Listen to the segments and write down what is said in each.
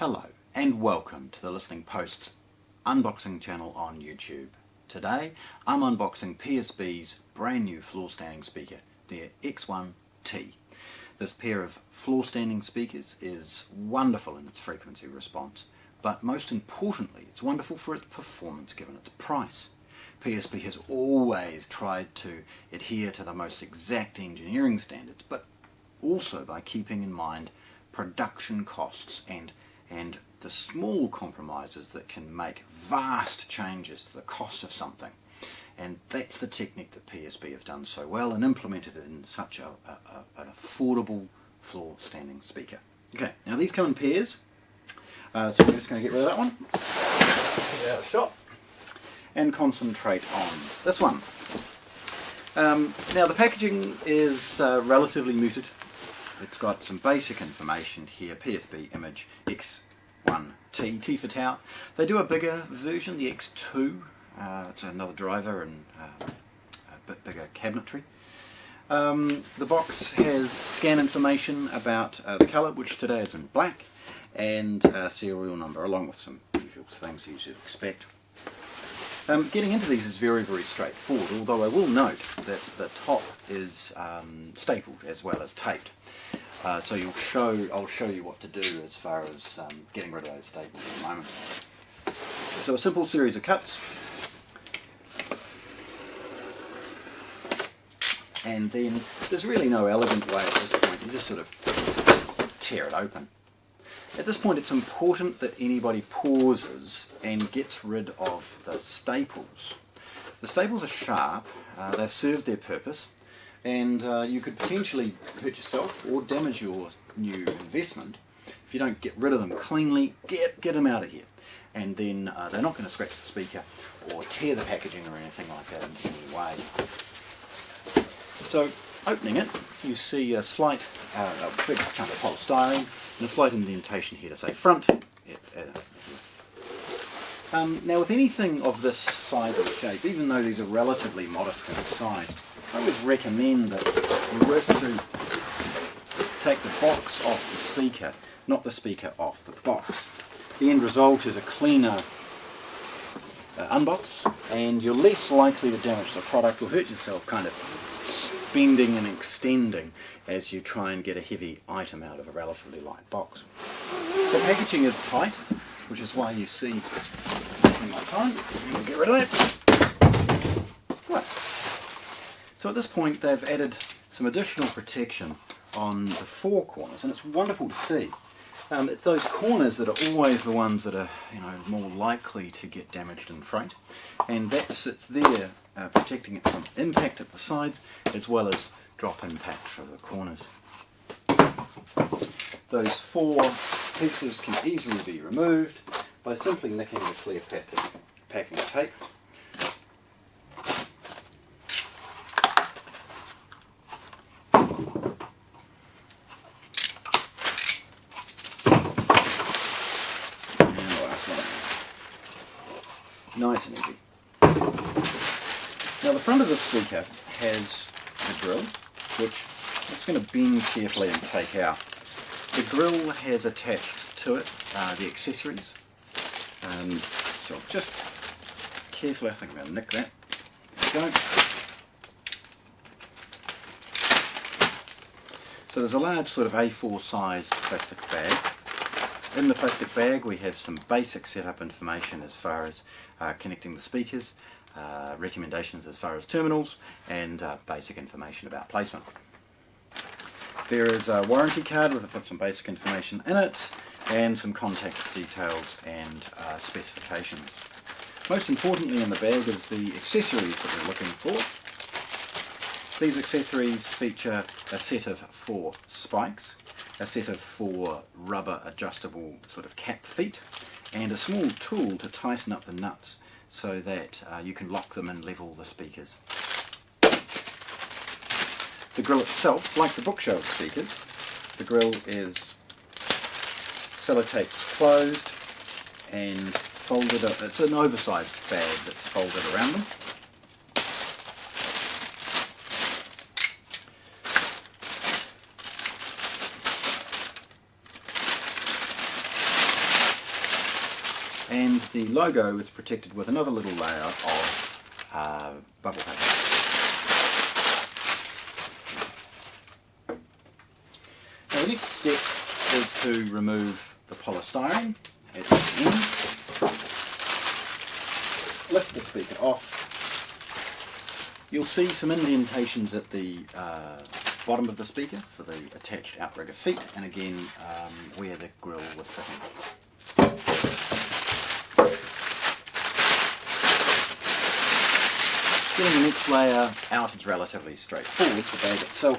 Hello and welcome to the Listening Post's unboxing channel on YouTube. Today I'm unboxing PSB's brand new floor standing speaker, their X1T. This pair of floor standing speakers is wonderful in its frequency response, but most importantly it's wonderful for its performance given its price. PSB has always tried to adhere to the most exact engineering standards, but also by keeping in mind production costs and the small compromises that can make vast changes to the cost of something. And that's the technique that PSB have done so well and implemented it in such an affordable floor standing speaker. Okay, now these come in pairs, so we're just going to get rid of that one, get it out of the shop, and concentrate on this one. Now the packaging is relatively muted. It's got some basic information here, PSB Imagine X1T, T for Tower. They do a bigger version, the X2. It's another driver and a bit bigger cabinetry. The box has scan information about the colour, which today is in black, and serial number, along with some usual things you should expect. Getting into these is very straightforward, although I will note that the top is stapled as well as taped. So I'll show you what to do as far as getting rid of those staples in a moment. So a simple series of cuts, and then there's really no elegant way at this point, you just sort of tear it open. At this point it's important that anybody pauses and gets rid of the staples. The staples are sharp, they've served their purpose, and you could potentially hurt yourself or damage your new investment if you don't get rid of them cleanly. Get them out of here, and then they're not going to scratch the speaker or tear the packaging or anything like that in any way. So opening it, you see a slight, a big chunk of polystyrene and a slight indentation here to say front. Now with anything of this size and shape, even though these are relatively modest in size, I would recommend that you work to take the box off the speaker, not the speaker off the box. The end result is a cleaner unbox, and you're less likely to damage the product or hurt yourself kind of bending and extending as you try and get a heavy item out of a relatively light box. The packaging is tight, which is why you see taking my time. We'll get rid of that. Right. So at this point they've added some additional protection on the four corners, and it's wonderful to see. It's those corners that are always the ones that are, more likely to get damaged in freight, and it's there protecting it from impact at the sides as well as drop impact from the corners. Those four pieces can easily be removed by simply nicking the clear plastic packing tape. Nice and easy. Now the front of the speaker has a grill, which I'm just going to bend carefully and take out. The grill has attached to it the accessories, so just carefully, I think I'm going to nick that. There we go. So there's a large sort of A4 size plastic bag. In the plastic bag we have some basic setup information as far as connecting the speakers, recommendations as far as terminals, and basic information about placement. There is a warranty card with some basic information in it, and some contact details and specifications. Most importantly in the bag is the accessories that we're looking for. These accessories feature a set of 4 spikes, a set of 4 rubber adjustable sort of cap feet, and a small tool to tighten up the nuts so that you can lock them and level the speakers. The grill itself, like the bookshelf speakers, the grill is sellotaped closed and folded up. It's an oversized bag that's folded around them. and the logo is protected with another little layer of bubble paper. Now the next step is to remove the polystyrene at the end, lift the speaker off. You'll see some indentations at the bottom of the speaker for the attached outrigger feet, and again where the grill was sitting. Getting the next layer out is relatively straightforward. The bag itself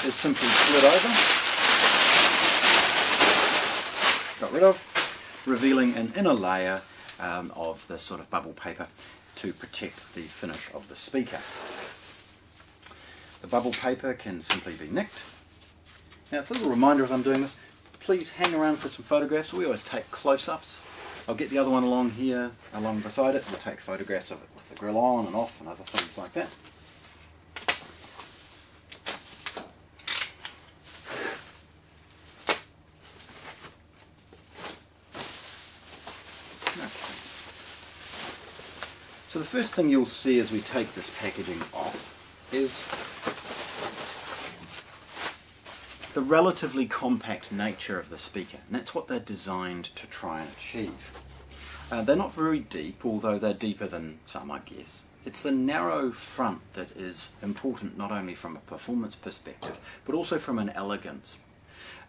is simply slid over, got rid of, revealing an inner layer of this sort of bubble paper to protect the finish of the speaker. The bubble paper can simply be nicked. Now it's a little reminder as I'm doing this, please hang around for some photographs. We always take close-ups. I'll get the other one along here, along beside it. We'll take photographs of it with the grill on and off and other things like that. So the first thing you'll see as we take this packaging off is the relatively compact nature of the speaker, and that's what they're designed to try and achieve. They're not very deep, although they're deeper than some, I guess. It's the narrow front that is important, not only from a performance perspective, but also from an elegance.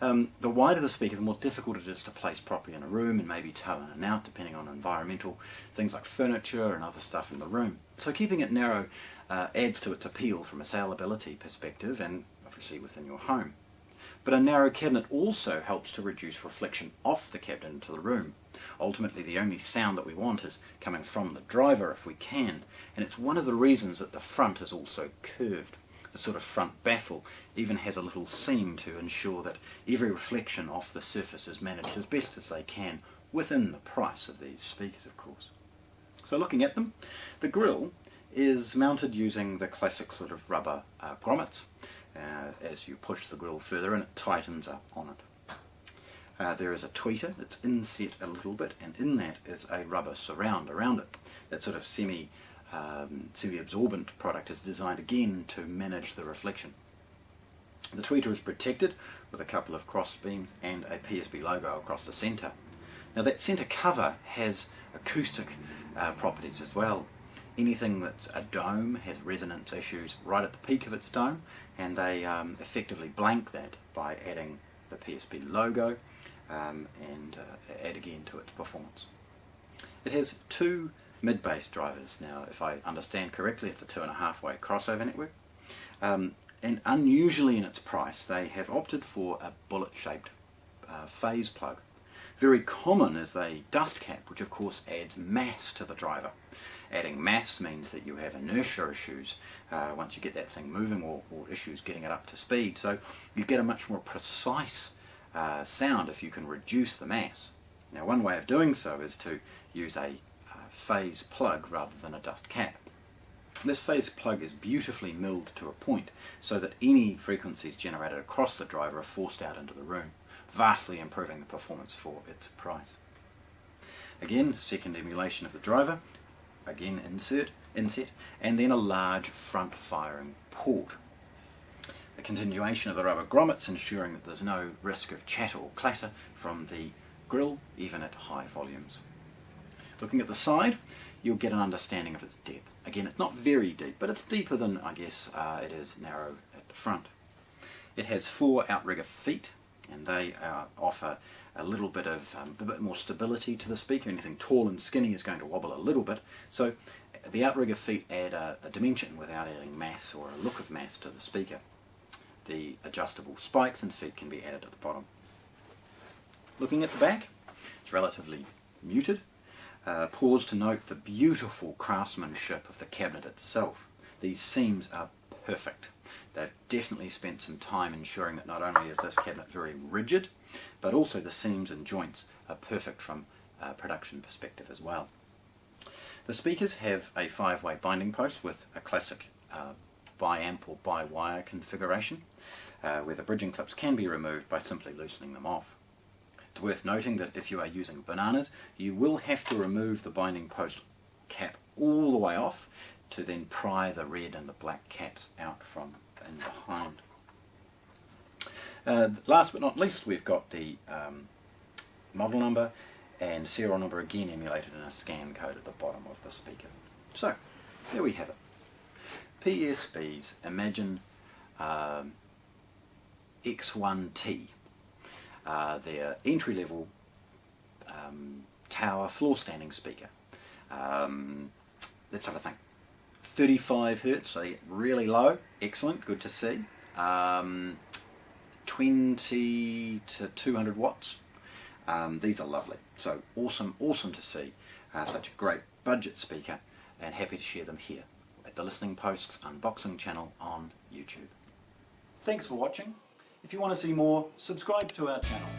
The wider the speaker, the more difficult it is to place properly in a room and maybe tow in and out, depending on environmental things like furniture and other stuff in the room. So keeping it narrow adds to its appeal from a saleability perspective and obviously within your home. But a narrow cabinet also helps to reduce reflection off the cabinet into the room. Ultimately, the only sound that we want is coming from the driver if we can, and it's one of the reasons that the front is also curved. The sort of front baffle even has a little seam to ensure that every reflection off the surface is managed as best as they can within the price of these speakers, of course. So looking at them, the grille is mounted using the classic sort of rubber grommets. As you push the grille further and it tightens up on it. There is a tweeter that's inset a little bit, and in that is a rubber surround around it. That sort of semi-absorbent product is designed again to manage the reflection. The tweeter is protected with a couple of cross beams and a PSB logo across the centre. Now that centre cover has acoustic properties as well. Anything that's a dome has resonance issues right at the peak of its dome, and they effectively blank that by adding the PSB logo and add again to its performance. It has two mid-bass drivers. Now, if I understand correctly, it's a 2.5-way crossover network, and unusually in its price they have opted for a bullet-shaped phase plug. Very common is a dust cap, which of course adds mass to the driver. Adding mass means that you have inertia issues once you get that thing moving, or issues getting it up to speed. So you get a much more precise sound if you can reduce the mass. Now one way of doing so is to use a phase plug rather than a dust cap. This phase plug is beautifully milled to a point so that any frequencies generated across the driver are forced out into the room, vastly improving the performance for its price. Again, second emulation of the driver. Again inset, and then a large front firing port. The continuation of the rubber grommets ensuring that there's no risk of chatter or clatter from the grille, even at high volumes. Looking at the side, you'll get an understanding of its depth. Again, it's not very deep, but it's deeper than, I guess, it is narrow at the front. It has 4 outrigger feet, and they offer a little bit of a bit more stability to the speaker. Anything tall and skinny is going to wobble a little bit, so the outrigger feet add a dimension without adding mass or a look of mass to the speaker. The adjustable spikes and feet can be added at the bottom. Looking at the back, it's relatively muted. Pause to note the beautiful craftsmanship of the cabinet itself. These seams are perfect. They've definitely spent some time ensuring that not only is this cabinet very rigid, but also the seams and joints are perfect from a production perspective as well. The speakers have a 5-way binding post with a classic bi-amp or bi-wire configuration, where the bridging clips can be removed by simply loosening them off. It's worth noting that if you are using bananas, you will have to remove the binding post cap all the way off to then pry the red and the black caps out from in behind. Last but not least, we've got the model number and serial number again emulated in a scan code at the bottom of the speaker. So, there we have it. PSB's Imagine X1T, their entry-level tower floor standing speaker. Let's have a think. 35 Hertz, so really low, excellent, good to see. 20 to 200 watts. These are lovely, so awesome to see such a great budget speaker, and happy to share them here at the Listening Post's unboxing channel on YouTube. Thanks for watching. If you want to see more, subscribe to our channel.